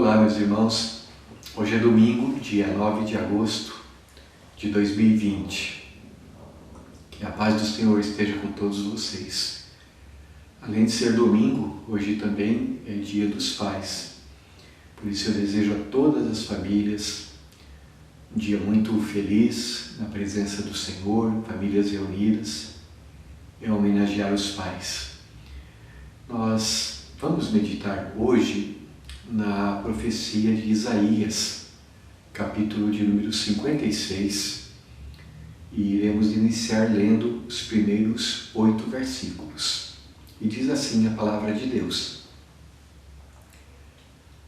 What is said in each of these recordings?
Olá, meus irmãos. Hoje é domingo, dia 9 de agosto de 2020. Que a paz do Senhor esteja com todos vocês. Além de ser domingo, hoje também é dia dos pais. Por isso eu desejo a todas as famílias um dia muito feliz na presença do Senhor, famílias reunidas, em homenagear os pais. Nós vamos meditar hoje na profecia de Isaías, capítulo de número 56, e iremos iniciar lendo os primeiros 8 versículos. E diz assim a palavra de Deus: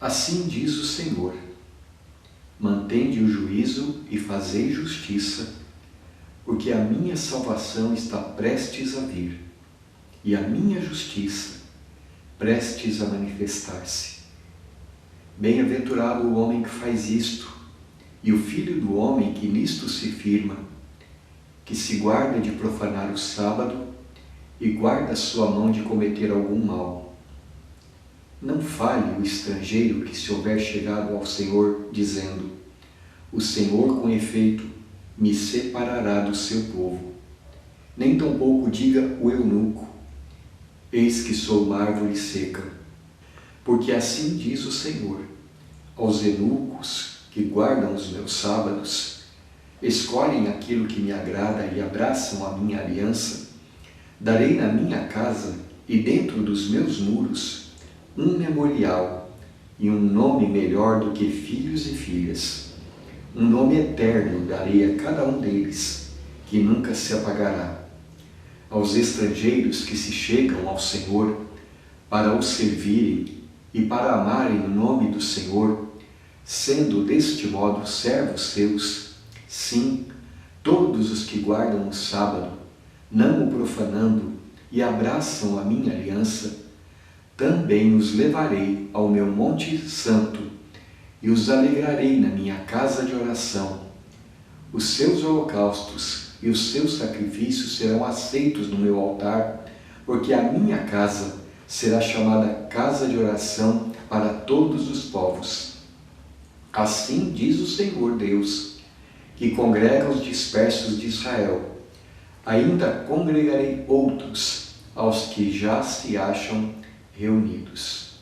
Assim diz o Senhor: mantende o juízo e fazei justiça, porque a minha salvação está prestes a vir, e a minha justiça prestes a manifestar-se. Bem-aventurado o homem que faz isto, e o filho do homem que nisto se firma, que se guarda de profanar o sábado e guarda sua mão de cometer algum mal. Não fale o estrangeiro que se houver chegado ao Senhor, dizendo: o Senhor, com efeito, me separará do seu povo. Nem tampouco diga o eunuco: eis que sou uma árvore seca. Porque assim diz o Senhor: aos eunucos que guardam os meus sábados, escolhem aquilo que me agrada e abraçam a minha aliança, darei na minha casa e dentro dos meus muros um memorial e um nome melhor do que filhos e filhas. Um nome eterno darei a cada um deles, que nunca se apagará. Aos estrangeiros que se chegam ao Senhor para o servirem e para amarem o nome do Senhor, sendo deste modo servos seus, sim, todos os que guardam o sábado, não o profanando e abraçam a minha aliança, também os levarei ao meu monte santo e os alegrarei na minha casa de oração. Os seus holocaustos e os seus sacrifícios serão aceitos no meu altar, porque a minha casa será chamada casa de oração para todos os povos. Assim diz o Senhor Deus, que congrega os dispersos de Israel. Ainda congregarei outros, aos que já se acham reunidos.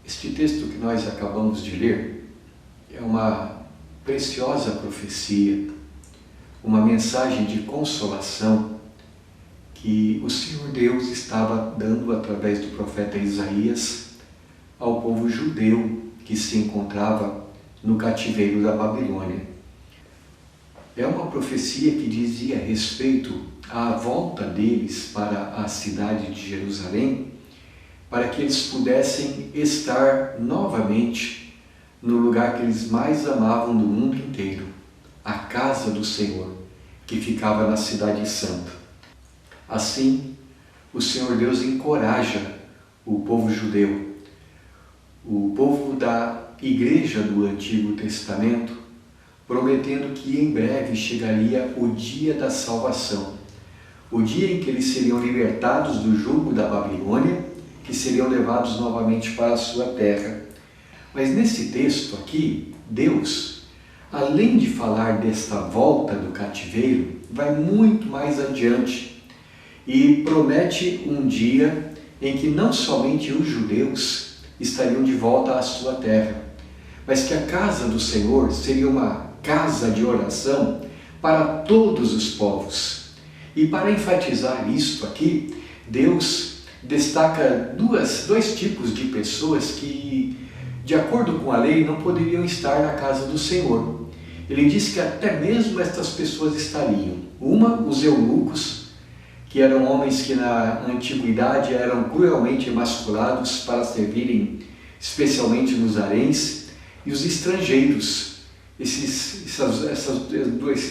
Este texto que nós acabamos de ler é uma preciosa profecia, uma mensagem de consolação que o Senhor Deus estava dando através do profeta Isaías ao povo judeu que se encontrava no cativeiro da Babilônia. É uma profecia que dizia respeito à volta deles para a cidade de Jerusalém, para que eles pudessem estar novamente no lugar que eles mais amavam do mundo inteiro, a casa do Senhor, que ficava na cidade santa. Assim, o Senhor Deus encoraja o povo judeu, o povo da igreja do Antigo Testamento, prometendo que em breve chegaria o dia da salvação, o dia em que eles seriam libertados do jugo da Babilônia, que seriam levados novamente para a sua terra. Mas nesse texto aqui, Deus, além de falar desta volta do cativeiro, vai muito mais adiante e promete um dia em que não somente os judeus estariam de volta à sua terra, mas que a casa do Senhor seria uma casa de oração para todos os povos. E para enfatizar isto aqui, Deus destaca dois tipos de pessoas que, de acordo com a lei, não poderiam estar na casa do Senhor. Ele diz que até mesmo estas pessoas estariam. Uma, os eunucos, que eram homens que na antiguidade eram cruelmente emasculados para servirem especialmente nos haréns, e os estrangeiros. Esses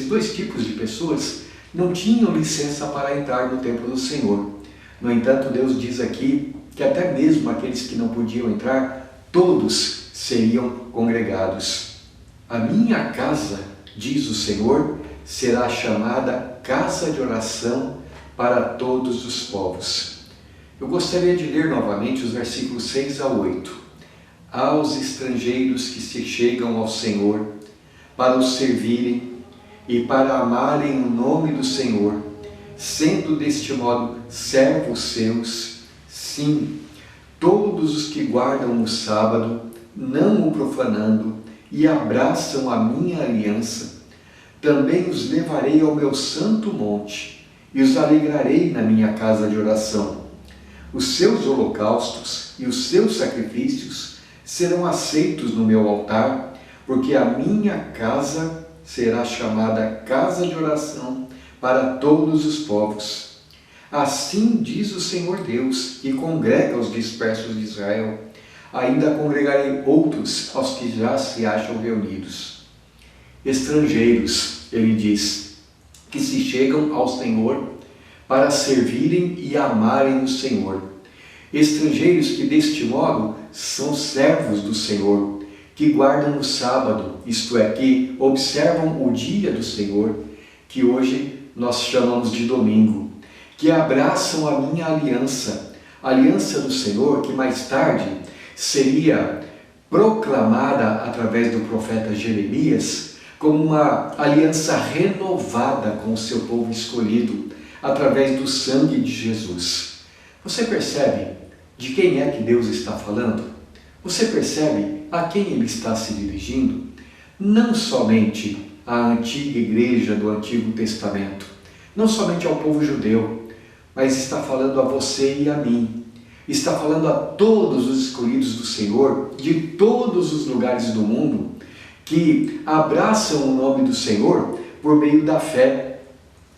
dois tipos de pessoas não tinham licença para entrar no templo do Senhor. No entanto, Deus diz aqui que até mesmo aqueles que não podiam entrar, todos seriam congregados. A minha casa, diz o Senhor, será chamada casa de oração para todos os povos. Eu gostaria de ler novamente os versículos 6 a 8. Aos estrangeiros que se chegam ao Senhor para o servirem e para amarem o nome do Senhor, sendo deste modo servos seus, sim, todos os que guardam o sábado, não o profanando, e abraçam a minha aliança, também os levarei ao meu santo monte, e os alegrarei na minha casa de oração. Os seus holocaustos e os seus sacrifícios serão aceitos no meu altar, porque a minha casa será chamada casa de oração para todos os povos. Assim diz o Senhor Deus, que congrega os dispersos de Israel. Ainda congregarei outros aos que já se acham reunidos. Estrangeiros, ele diz, que se chegam ao Senhor para servirem e amarem o Senhor. Estrangeiros que deste modo são servos do Senhor, que guardam o sábado, isto é, que observam o dia do Senhor, que hoje nós chamamos de domingo, que abraçam a minha aliança, a aliança do Senhor, que mais tarde seria proclamada através do profeta Jeremias como uma aliança renovada com o seu povo escolhido, através do sangue de Jesus. Você percebe de quem é que Deus está falando? Você percebe a quem ele está se dirigindo? Não somente à antiga igreja do Antigo Testamento, não somente ao povo judeu, mas está falando a você e a mim. Está falando a todos os escolhidos do Senhor, de todos os lugares do mundo, que abraçam o nome do Senhor por meio da fé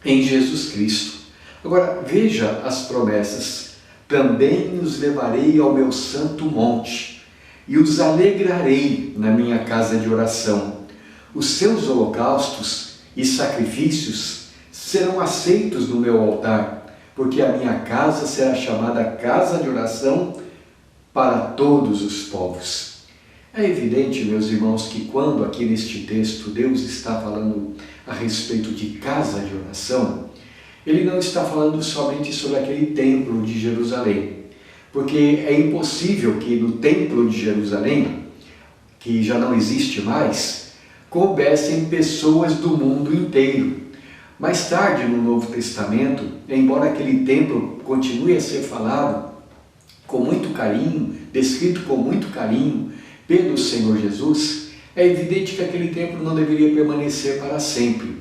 em Jesus Cristo. Agora, veja as promessas. Também os levarei ao meu santo monte e os alegrarei na minha casa de oração. Os seus holocaustos e sacrifícios serão aceitos no meu altar, porque a minha casa será chamada casa de oração para todos os povos. É evidente, meus irmãos, que quando aqui neste texto Deus está falando a respeito de casa de oração, ele não está falando somente sobre aquele templo de Jerusalém, porque é impossível que no templo de Jerusalém, que já não existe mais, coubessem pessoas do mundo inteiro. Mais tarde, no Novo Testamento, embora aquele templo continue a ser falado com muito carinho, descrito com muito carinho pelo Senhor Jesus, é evidente que aquele templo não deveria permanecer para sempre.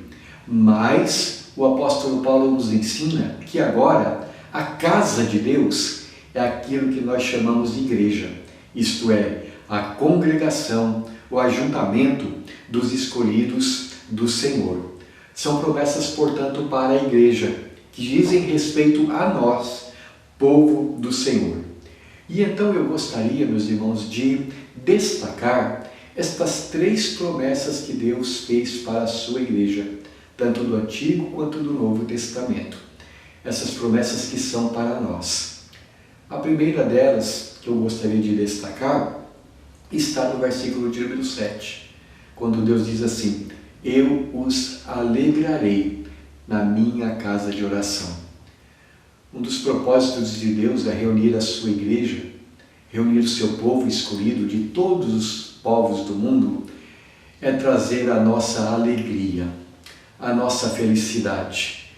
Mas o apóstolo Paulo nos ensina que agora a casa de Deus é aquilo que nós chamamos de igreja, isto é, a congregação, o ajuntamento dos escolhidos do Senhor. São promessas, portanto, para a igreja, que dizem respeito a nós, povo do Senhor. E então eu gostaria, meus irmãos, de destacar estas 3 promessas que Deus fez para a sua igreja, tanto do Antigo quanto do Novo Testamento. Essas promessas que são para nós. A primeira delas, que eu gostaria de destacar, está no versículo de número 7, quando Deus diz assim: eu os alegrarei na minha casa de oração. Um dos propósitos de Deus é reunir a sua igreja, reunir o seu povo escolhido de todos os povos do mundo, é trazer a nossa alegria, a nossa felicidade.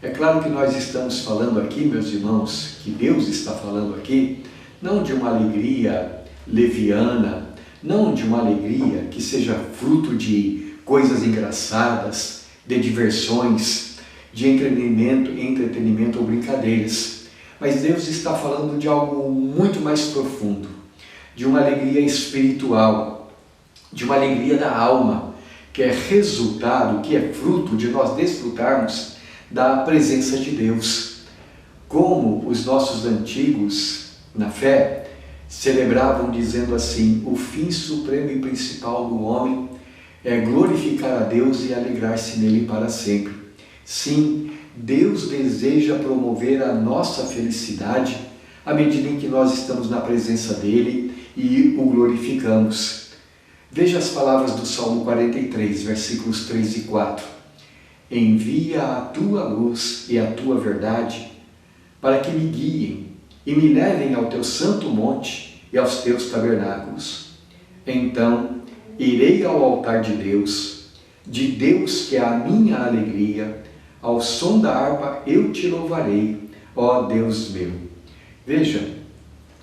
É claro que nós estamos falando aqui, meus irmãos, que Deus está falando aqui, não de uma alegria leviana, não de uma alegria que seja fruto de coisas engraçadas, de diversões, de entretenimento ou brincadeiras. Mas Deus está falando de algo muito mais profundo, de uma alegria espiritual, de uma alegria da alma, que é resultado, que é fruto de nós desfrutarmos da presença de Deus. Como os nossos antigos, na fé, celebravam dizendo assim: o fim supremo e principal do homem é glorificar a Deus e alegrar-se nele para sempre. Sim, Deus deseja promover a nossa felicidade à medida em que nós estamos na presença dele e o glorificamos. Veja as palavras do Salmo 43, versículos 3 e 4. Envia a tua luz e a tua verdade para que me guiem e me levem ao teu santo monte e aos teus tabernáculos. Então irei ao altar de Deus que é a minha alegria, ao som da harpa eu te louvarei, ó Deus meu. Veja,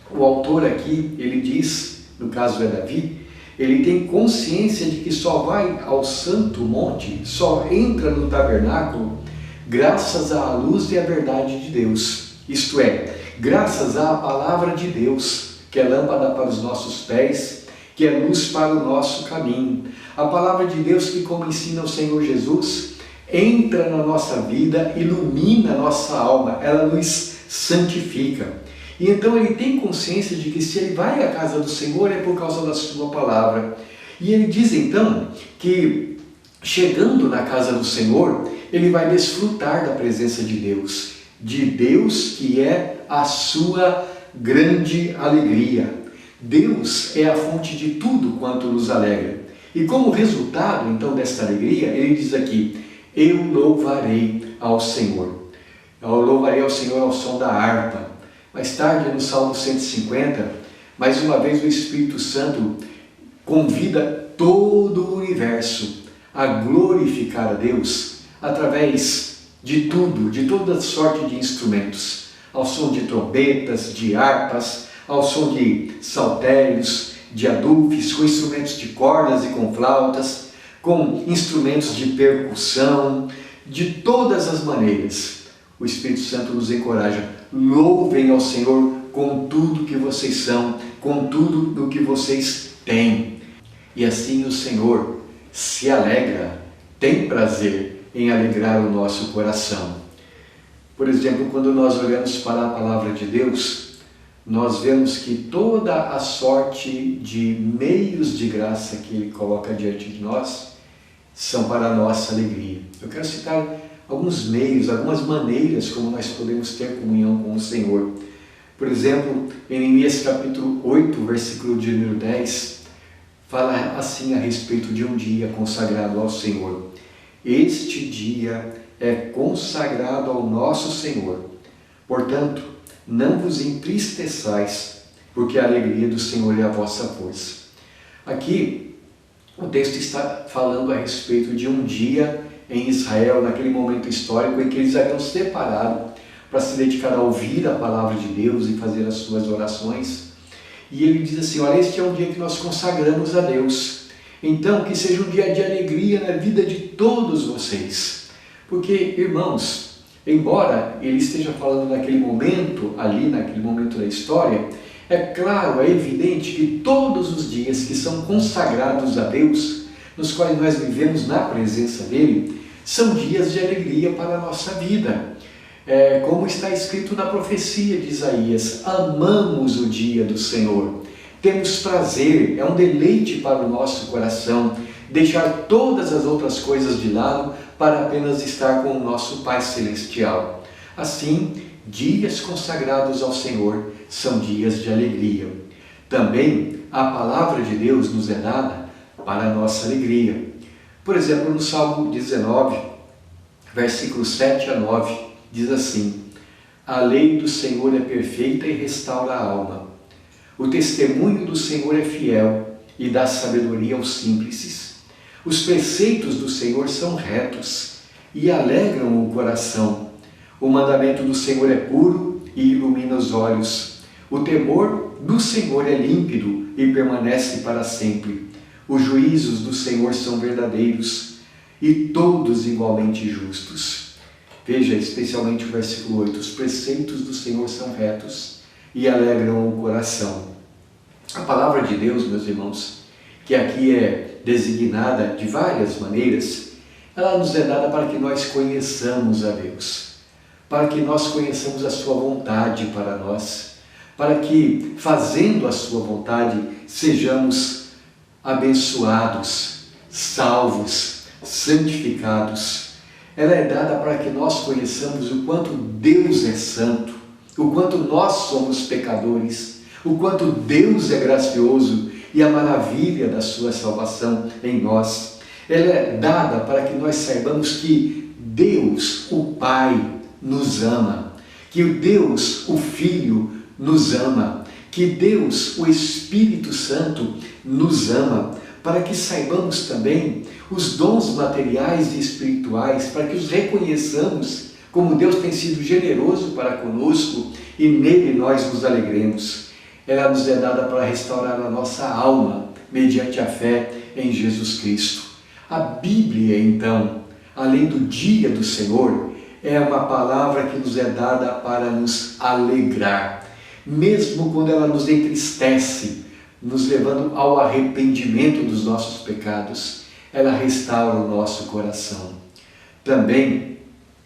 o autor aqui, ele diz, no caso é Davi, ele tem consciência de que só vai ao santo monte, só entra no tabernáculo, graças à luz e à verdade de Deus. Isto é, graças à palavra de Deus, que é lâmpada para os nossos pés, que é luz para o nosso caminho. A palavra de Deus que, como ensina o Senhor Jesus, entra na nossa vida, ilumina a nossa alma, ela nos santifica. E então ele tem consciência de que se ele vai à casa do Senhor é por causa da sua palavra. E ele diz então que, chegando na casa do Senhor, ele vai desfrutar da presença de Deus que é a sua grande alegria. Deus é a fonte de tudo quanto nos alegra. E como resultado então desta alegria, ele diz aqui, eu louvarei ao Senhor. Eu louvarei ao Senhor ao som da harpa. Mais tarde, no Salmo 150, mais uma vez o Espírito Santo convida todo o universo a glorificar a Deus através de tudo, de toda sorte de instrumentos, ao som de trombetas, de harpas, ao som de saltérios, de adufes, com instrumentos de cordas e com flautas, com instrumentos de percussão, de todas as maneiras. O Espírito Santo nos encoraja, louvem ao Senhor com tudo que vocês são, com tudo do que vocês têm. E assim o Senhor se alegra, tem prazer em alegrar o nosso coração. Por exemplo, quando nós olhamos para a palavra de Deus, nós vemos que toda a sorte de meios de graça que Ele coloca diante de nós são para a nossa alegria. Eu quero citar alguns meios, algumas maneiras como nós podemos ter comunhão com o Senhor. Por exemplo, em Neemias capítulo 8, versículo de número 10, fala assim a respeito de um dia consagrado ao Senhor. Este dia é consagrado ao nosso Senhor. Portanto, não vos entristeçais, porque a alegria do Senhor é a vossa força. Aqui, o texto está falando a respeito de um dia em Israel, naquele momento histórico em que eles haviam separado para se dedicar a ouvir a palavra de Deus e fazer as suas orações. E ele diz assim, olha, este é um dia que nós consagramos a Deus. Então, que seja um dia de alegria na vida de todos vocês. Porque, irmãos, embora ele esteja falando naquele momento, ali naquele momento da história, é claro, é evidente que todos os dias que são consagrados a Deus, nos quais nós vivemos na presença dele, são dias de alegria para a nossa vida. Como está escrito na profecia de Isaías, amamos o dia do Senhor, temos prazer, é um deleite para o nosso coração, deixar todas as outras coisas de lado para apenas estar com o nosso Pai Celestial. Assim, dias consagrados ao Senhor são dias de alegria. Também a palavra de Deus nos é dada para a nossa alegria. Por exemplo, no Salmo 19, versículos 7 a 9, diz assim, a lei do Senhor é perfeita e restaura a alma. O testemunho do Senhor é fiel e dá sabedoria aos simples. Os preceitos do Senhor são retos e alegram o coração. O mandamento do Senhor é puro e ilumina os olhos. O temor do Senhor é límpido e permanece para sempre. Os juízos do Senhor são verdadeiros e todos igualmente justos. Veja especialmente o versículo 8. Os preceitos do Senhor são retos e alegram o coração. A palavra de Deus, meus irmãos, que aqui é designada de várias maneiras, ela nos é dada para que nós conheçamos a Deus, para que nós conheçamos a sua vontade para nós, para que, fazendo a sua vontade, sejamos abençoados, salvos, santificados. Ela é dada para que nós conheçamos o quanto Deus é santo, o quanto nós somos pecadores, o quanto Deus é gracioso e a maravilha da sua salvação em nós. Ela é dada para que nós saibamos que Deus, o Pai, nos ama, que o Deus, o Filho, nos ama, que Deus, o Espírito Santo, nos ama, para que saibamos também os dons materiais e espirituais, para que os reconheçamos como Deus tem sido generoso para conosco e nele nós nos alegremos. Ela nos é dada para restaurar a nossa alma, mediante a fé em Jesus Cristo. A Bíblia, então, além do dia do Senhor, é uma palavra que nos é dada para nos alegrar, mesmo quando ela nos entristece, nos levando ao arrependimento dos nossos pecados, ela restaura o nosso coração. Também,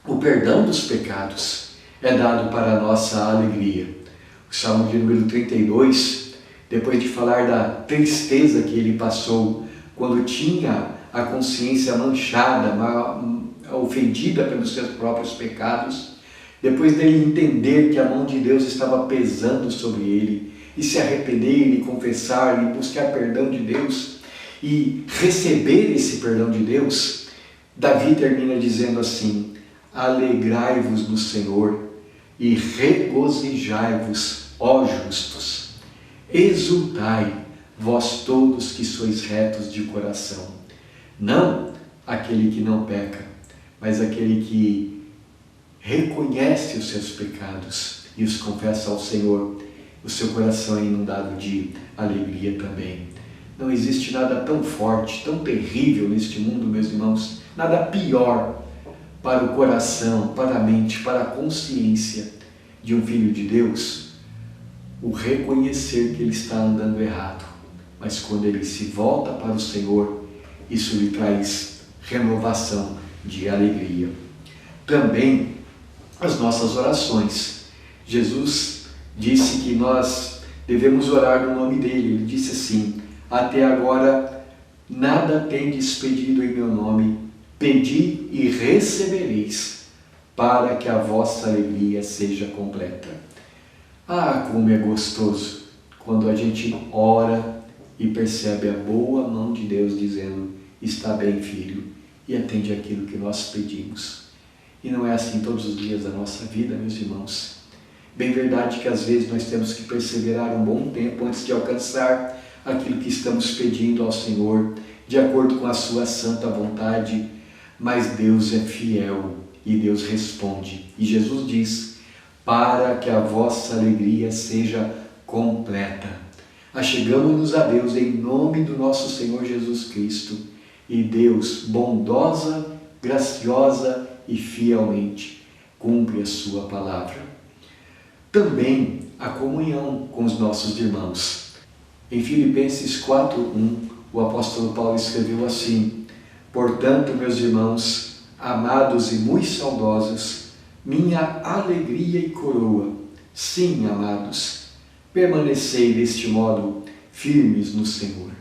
o perdão dos pecados é dado para a nossa alegria. O Salmo de número 32, depois de falar da tristeza que ele passou quando tinha a consciência manchada, ofendida pelos seus próprios pecados, depois dele entender que a mão de Deus estava pesando sobre ele, e se arrepender, e confessar, e buscar perdão de Deus, e receber esse perdão de Deus, Davi termina dizendo assim: alegrai-vos no Senhor e regozijai-vos, ó justos. Exultai, vós todos que sois retos de coração. Não aquele que não peca, mas aquele que reconhece os seus pecados e os confessa ao Senhor. O seu coração é inundado de alegria também. Não existe nada tão forte, tão terrível neste mundo, meus irmãos, nada pior para o coração, para a mente, para a consciência de um filho de Deus, o reconhecer que ele está andando errado. Mas quando ele se volta para o Senhor, isso lhe traz renovação de alegria. Também as nossas orações. Jesus disse que nós devemos orar no nome dele. Ele disse assim: até agora nada tendes pedido em meu nome, pedi e recebereis, para que a vossa alegria seja completa. Ah, como é gostoso quando a gente ora e percebe a boa mão de Deus dizendo: está bem, filho, e atende aquilo que nós pedimos. E não é assim todos os dias da nossa vida, meus irmãos. Bem verdade que às vezes nós temos que perseverar um bom tempo antes de alcançar aquilo que estamos pedindo ao Senhor, de acordo com a sua santa vontade, mas Deus é fiel e Deus responde. E Jesus diz: para que a vossa alegria seja completa. Achegamo-nos a Deus em nome do nosso Senhor Jesus Cristo, e Deus, bondosa, graciosa e fielmente, cumpre a sua palavra. Também a comunhão com os nossos irmãos. Em Filipenses 4:1, o apóstolo Paulo escreveu assim: portanto, meus irmãos, amados e muito saudosos, minha alegria e coroa, sim, amados, permanecei deste modo firmes no Senhor.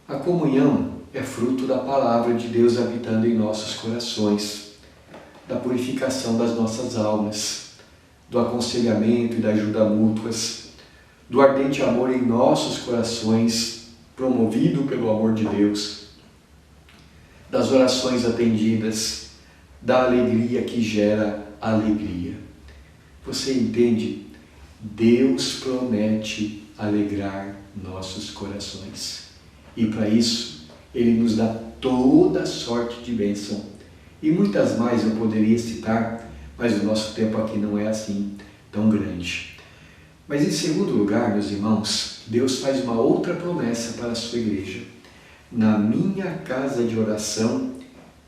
A comunhão é fruto da palavra de Deus habitando em nossos corações, da purificação das nossas almas, do aconselhamento e da ajuda mútuas, do ardente amor em nossos corações, promovido pelo amor de Deus, das orações atendidas, da alegria que gera alegria. Você entende? Deus promete alegrar nossos corações. E para isso, Ele nos dá toda sorte de bênção. E muitas mais eu poderia citar, mas o nosso tempo aqui não é assim tão grande. Mas em segundo lugar, meus irmãos, Deus faz uma outra promessa para a sua igreja. Na minha casa de oração,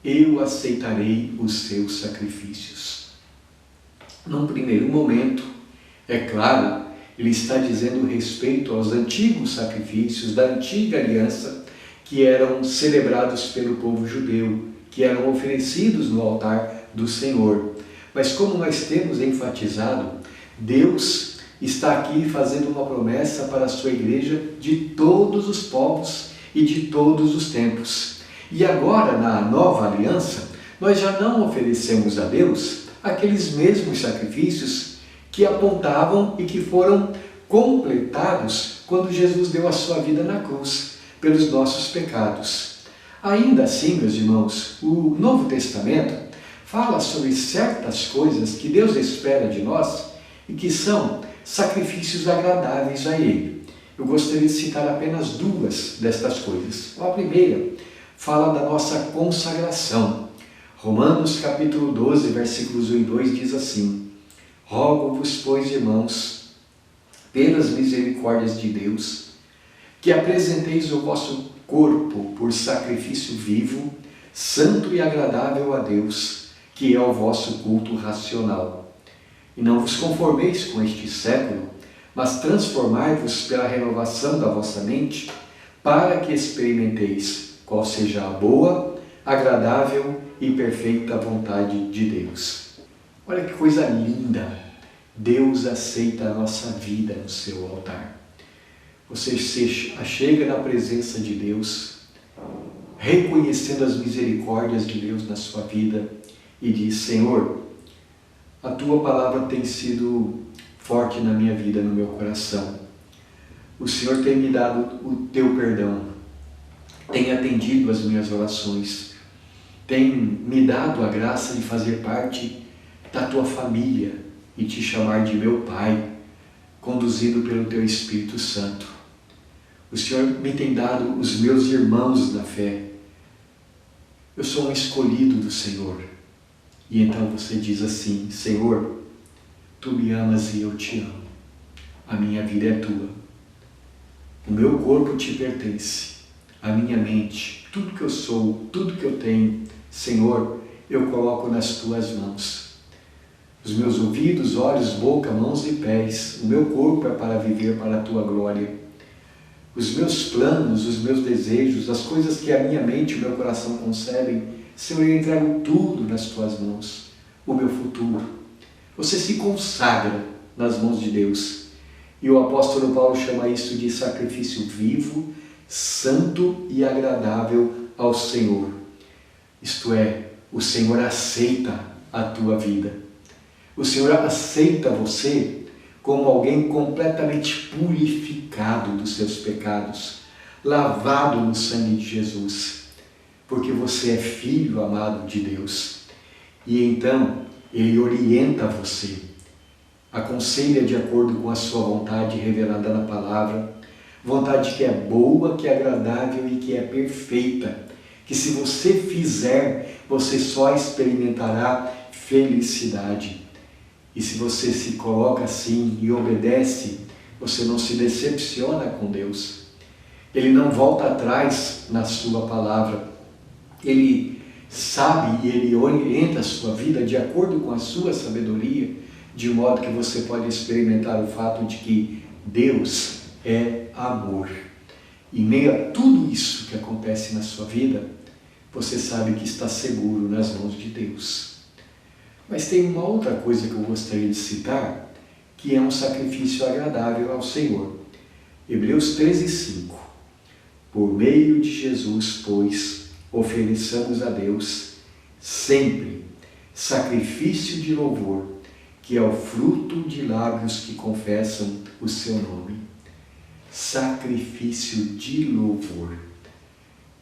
eu aceitarei os seus sacrifícios. Num primeiro momento, é claro, ele está dizendo respeito aos antigos sacrifícios da antiga aliança que eram celebrados pelo povo judeu, que eram oferecidos no altar do Senhor. Mas como nós temos enfatizado, Deus está aqui fazendo uma promessa para a sua igreja de todos os povos e de todos os tempos. E agora, na nova aliança, nós já não oferecemos a Deus aqueles mesmos sacrifícios que apontavam e que foram completados quando Jesus deu a sua vida na cruz pelos nossos pecados. Ainda assim, meus irmãos, o Novo Testamento fala sobre certas coisas que Deus espera de nós e que são sacrifícios agradáveis a Ele. Eu gostaria de citar apenas duas destas coisas. A primeira fala da nossa consagração. Romanos capítulo 12, versículos 1 e 2 diz assim: Rogo-vos, pois, irmãos, pelas misericórdias de Deus, que apresenteis o vosso corpo por sacrifício vivo, santo e agradável a Deus, que é o vosso culto racional. E não vos conformeis com este século, mas transformai-vos pela renovação da vossa mente, para que experimenteis qual seja a boa, agradável e perfeita vontade de Deus. Olha que coisa linda! Deus aceita a nossa vida no seu altar. Você se achega na presença de Deus, reconhecendo as misericórdias de Deus na sua vida e diz: Senhor, a Tua palavra tem sido forte na minha vida, no meu coração. O Senhor tem me dado o Teu perdão, tem atendido as minhas orações, tem me dado a graça de fazer parte da Tua família e te chamar de meu Pai, conduzido pelo Teu Espírito Santo. O Senhor me tem dado os meus irmãos na fé. Eu sou um escolhido do Senhor. E então você diz assim: Senhor, Tu me amas e eu te amo. A minha vida é Tua. O meu corpo te pertence. A minha mente, tudo que eu sou, tudo que eu tenho, Senhor, eu coloco nas Tuas mãos. Os meus ouvidos, olhos, boca, mãos e pés, o meu corpo é para viver para a Tua glória. Os meus planos, os meus desejos, as coisas que a minha mente e o meu coração concebem, Senhor, eu entrego tudo nas Tuas mãos. O meu futuro. Você se consagra nas mãos de Deus. E o apóstolo Paulo chama isso de sacrifício vivo, santo e agradável ao Senhor. Isto é, o Senhor aceita a tua vida. O Senhor aceita você como alguém completamente purificado dos seus pecados, lavado no sangue de Jesus, porque você é filho amado de Deus. E então Ele orienta você, aconselha de acordo com a sua vontade revelada na palavra, vontade que é boa, que é agradável e que é perfeita, que se você fizer, você só experimentará felicidade. E se você se coloca assim e obedece, você não se decepciona com Deus. Ele não volta atrás na sua palavra. Ele sabe e Ele orienta a sua vida de acordo com a sua sabedoria, de modo que você pode experimentar o fato de que Deus é amor. Em meio a tudo isso que acontece na sua vida, você sabe que está seguro nas mãos de Deus. Mas tem uma outra coisa que eu gostaria de citar, que é um sacrifício agradável ao Senhor. Hebreus 13:5. Por meio de Jesus, pois, ofereçamos a Deus sempre sacrifício de louvor, que é o fruto de lábios que confessam o seu nome. Sacrifício de louvor,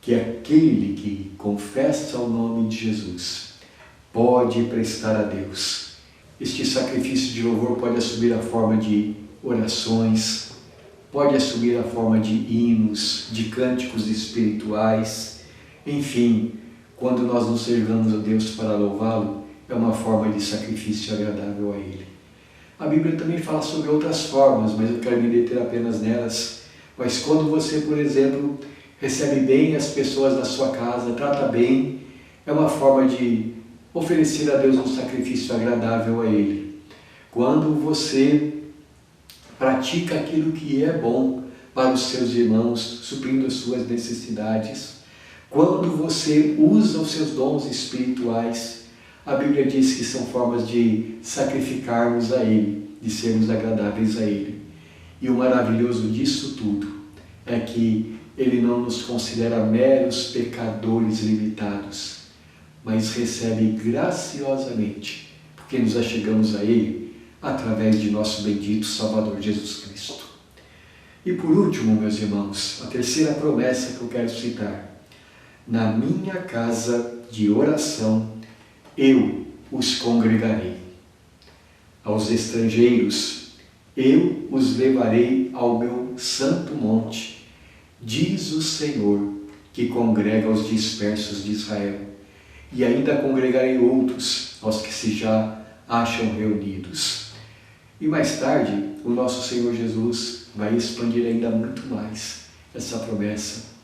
que é aquele que confessa o nome de Jesus pode prestar a Deus. Este sacrifício de louvor pode assumir a forma de orações, pode assumir a forma de hinos, de cânticos espirituais. Enfim, quando nós nos servamos a Deus para louvá-lo, é uma forma de sacrifício agradável a Ele. A Bíblia também fala sobre outras formas, mas eu quero me deter apenas nelas. Mas quando você, por exemplo, recebe bem as pessoas da sua casa, trata bem, é uma forma de oferecer a Deus um sacrifício agradável a Ele. Quando você pratica aquilo que é bom para os seus irmãos, suprindo as suas necessidades, quando você usa os seus dons espirituais, a Bíblia diz que são formas de sacrificarmos a Ele, de sermos agradáveis a Ele. E o maravilhoso disso tudo é que Ele não nos considera meros pecadores limitados, mas recebe graciosamente, porque nos achegamos a Ele através de nosso bendito Salvador Jesus Cristo. E por último, meus irmãos, a terceira promessa que eu quero citar: na minha casa de oração eu os congregarei. Aos estrangeiros eu os levarei ao meu santo monte, diz o Senhor, que congrega os dispersos de Israel, e ainda congregarei outros, aos que se já acham reunidos. E mais tarde, o nosso Senhor Jesus vai expandir ainda muito mais essa promessa.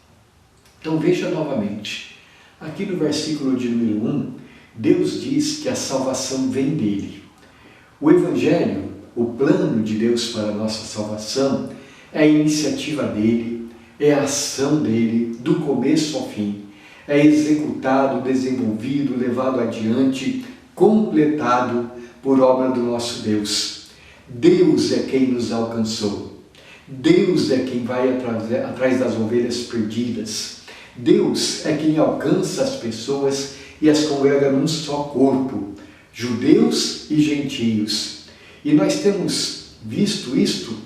Então veja novamente, aqui no versículo de número 1, Deus diz que a salvação vem dele. O Evangelho, o plano de Deus para a nossa salvação, é a iniciativa dele, é a ação dele, do começo ao fim. É executado, desenvolvido, levado adiante, completado por obra do nosso Deus. Deus é quem nos alcançou. Deus é quem vai atrás das ovelhas perdidas. Deus é quem alcança as pessoas e as congrega num só corpo, judeus e gentios. E nós temos visto isto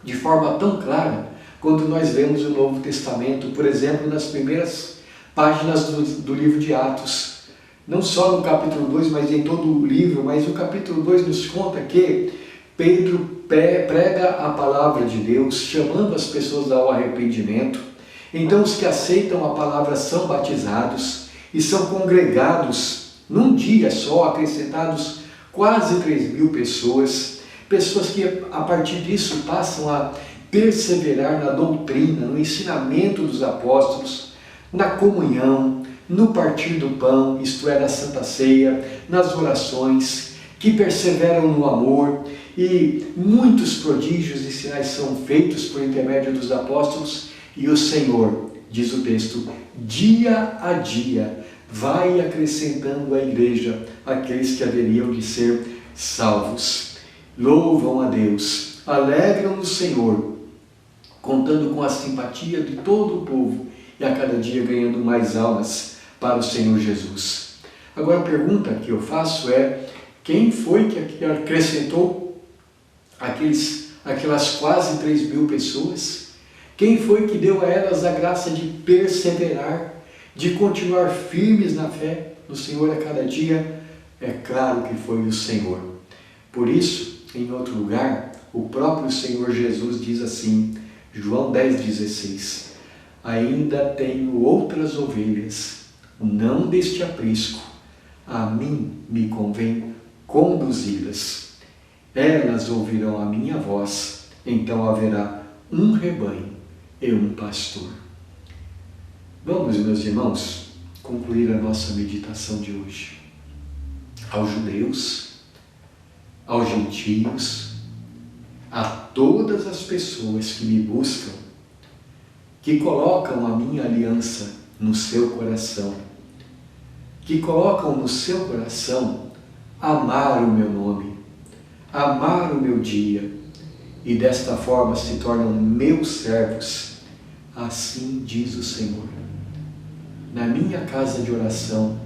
de forma tão clara quando nós lemos o Novo Testamento, por exemplo, nas primeiras páginas do livro de Atos. Não só no capítulo 2, mas em todo o livro, mas o capítulo 2 nos conta que Pedro prega a palavra de Deus, chamando as pessoas ao arrependimento. Então os que aceitam a palavra são batizados e são congregados num dia só, acrescentados quase 3.000 pessoas, pessoas que a partir disso passam a perseverar na doutrina, no ensinamento dos apóstolos, na comunhão, no partir do pão, isto é, na Santa Ceia, nas orações, que perseveram no amor, e muitos prodígios e sinais são feitos por intermédio dos apóstolos, e o Senhor, diz o texto, dia a dia vai acrescentando à igreja aqueles que haveriam de ser salvos. Louvam a Deus, alegram no Senhor, contando com a simpatia de todo o povo e a cada dia ganhando mais almas para o Senhor Jesus. Agora a pergunta que eu faço é: quem foi que acrescentou aquelas quase 3.000 pessoas? Quem foi que deu a elas a graça de perseverar, de continuar firmes na fé no Senhor a cada dia? É claro que foi o Senhor. Por isso, em outro lugar, o próprio Senhor Jesus diz assim, João 10,16: ainda tenho outras ovelhas, não deste aprisco, a mim me convém conduzi-las. Elas ouvirão a minha voz, então haverá um rebanho e um pastor. Vamos, meus irmãos, concluir a nossa meditação de hoje. Aos judeus, aos gentios, a todas as pessoas que me buscam, que colocam a minha aliança no seu coração, que colocam no seu coração amar o meu nome, amar o meu dia, e desta forma se tornam meus servos, assim diz o Senhor. Na minha casa de oração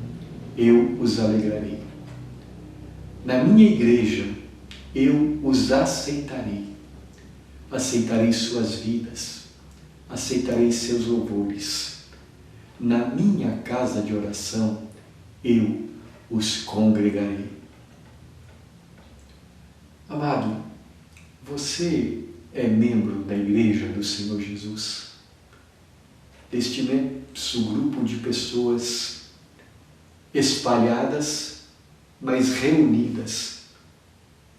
eu os alegrarei. Na minha igreja eu os aceitarei. Aceitarei suas vidas, aceitarei seus louvores. Na minha casa de oração eu os congregarei. Amado, você é membro da Igreja do Senhor Jesus? Deste imenso grupo de pessoas espalhadas, mas reunidas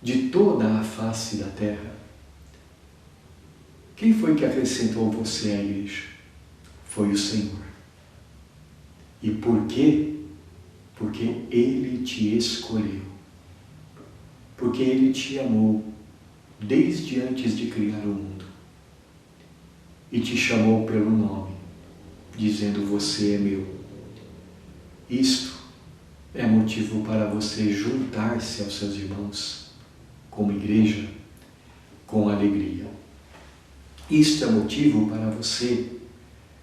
de toda a face da terra. Quem foi que acrescentou você à igreja? Foi o Senhor. E por quê? Porque Ele te escolheu. Porque Ele te amou desde antes de criar o mundo. E te chamou pelo nome, dizendo: você é meu. Isto é motivo para você juntar-se aos seus irmãos, como igreja, com alegria. Isto é motivo para você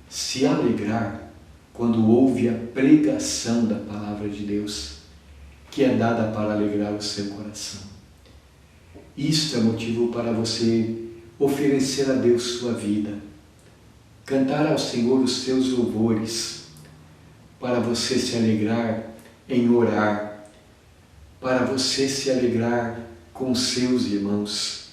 se alegrar quando ouve a pregação da palavra de Deus, que é dada para alegrar o seu coração. Isto é motivo para você oferecer a Deus sua vida, cantar ao Senhor os seus louvores, para você se alegrar em orar, para você se alegrar com seus irmãos,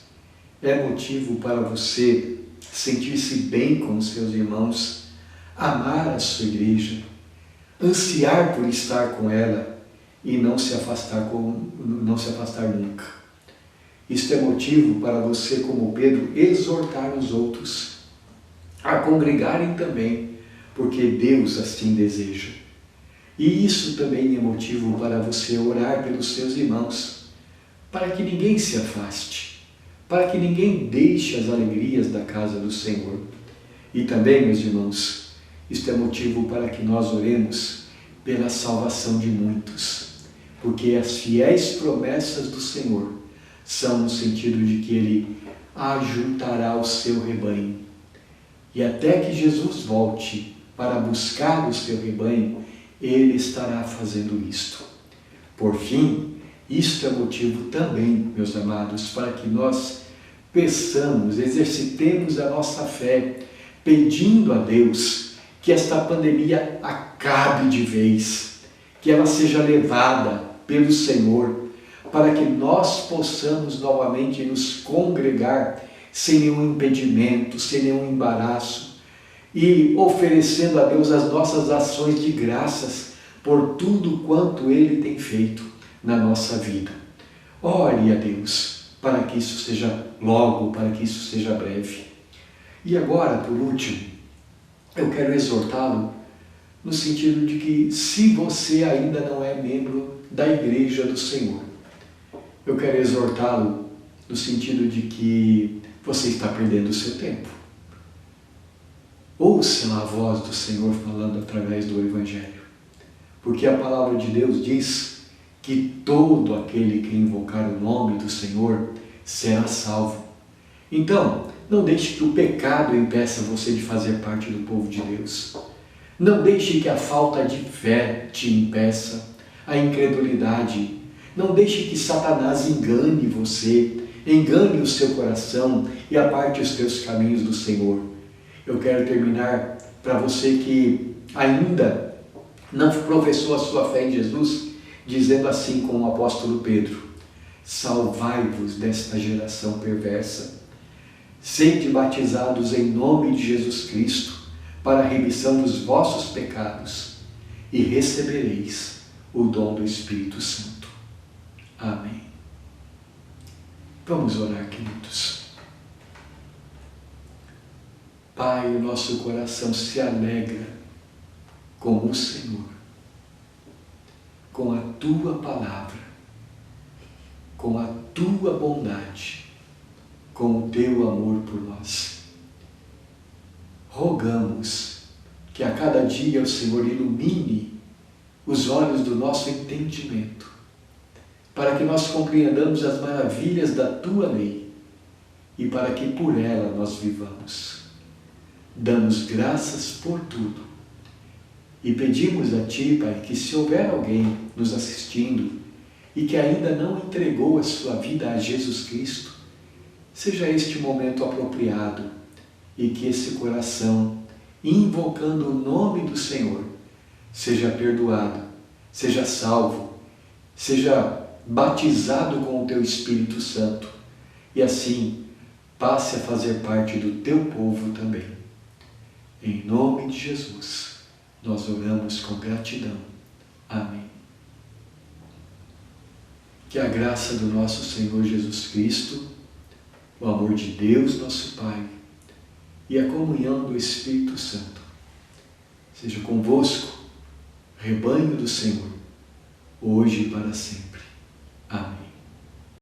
é motivo para você sentir-se bem com os seus irmãos, amar a sua igreja, ansiar por estar com ela e não se afastar nunca. Isto é motivo para você, como Pedro, exortar os outros a congregarem também, porque Deus assim deseja. E isso também é motivo para você orar pelos seus irmãos, para que ninguém se afaste, para que ninguém deixe as alegrias da casa do Senhor. E também, meus irmãos, isto é motivo para que nós oremos pela salvação de muitos, porque as fiéis promessas do Senhor são no sentido de que Ele ajuntará o seu rebanho. E até que Jesus volte para buscar o seu rebanho, Ele estará fazendo isto. Por fim, isto é motivo também, meus amados, para que nós peçamos, exercitemos a nossa fé, pedindo a Deus que esta pandemia acabe de vez, que ela seja levada pelo Senhor, para que nós possamos novamente nos congregar sem nenhum impedimento, sem nenhum embaraço, e oferecendo a Deus as nossas ações de graças por tudo quanto Ele tem feito na nossa vida. Ore a Deus para que isso seja logo, para que isso seja breve. E agora, por último, eu quero exortá-lo no sentido de que, se você ainda não é membro da Igreja do Senhor, eu quero exortá-lo no sentido de que você está perdendo o seu tempo. Ouça a voz do Senhor falando através do Evangelho, porque a palavra de Deus diz que todo aquele que invocar o nome do Senhor será salvo. Então, não deixe que o pecado impeça você de fazer parte do povo de Deus. Não deixe que a falta de fé te impeça, a incredulidade. Não deixe que Satanás engane você, engane o seu coração e aparte os teus caminhos do Senhor. Eu quero terminar para você que ainda não professou a sua fé em Jesus, dizendo assim com o apóstolo Pedro: salvai-vos desta geração perversa. Sede batizados em nome de Jesus Cristo para a remissão dos vossos pecados e recebereis o dom do Espírito Santo. Amém. Vamos orar, queridos. Pai, o nosso coração se alegra com o Senhor, com a Tua palavra, com a Tua bondade, com o Teu amor por nós. Rogamos que a cada dia o Senhor ilumine os olhos do nosso entendimento, para que nós compreendamos as maravilhas da Tua lei e para que por ela nós vivamos. Damos graças por tudo e pedimos a Ti, Pai, que se houver alguém nos assistindo e que ainda não entregou a sua vida a Jesus Cristo, seja este momento apropriado e que esse coração, invocando o nome do Senhor, seja perdoado, seja salvo, seja batizado com o Teu Espírito Santo e assim passe a fazer parte do Teu povo também. Em nome de Jesus, nós oramos com gratidão. Amém. Que a graça do nosso Senhor Jesus Cristo, o amor de Deus, nosso Pai, e a comunhão do Espírito Santo seja convosco, rebanho do Senhor, hoje e para sempre.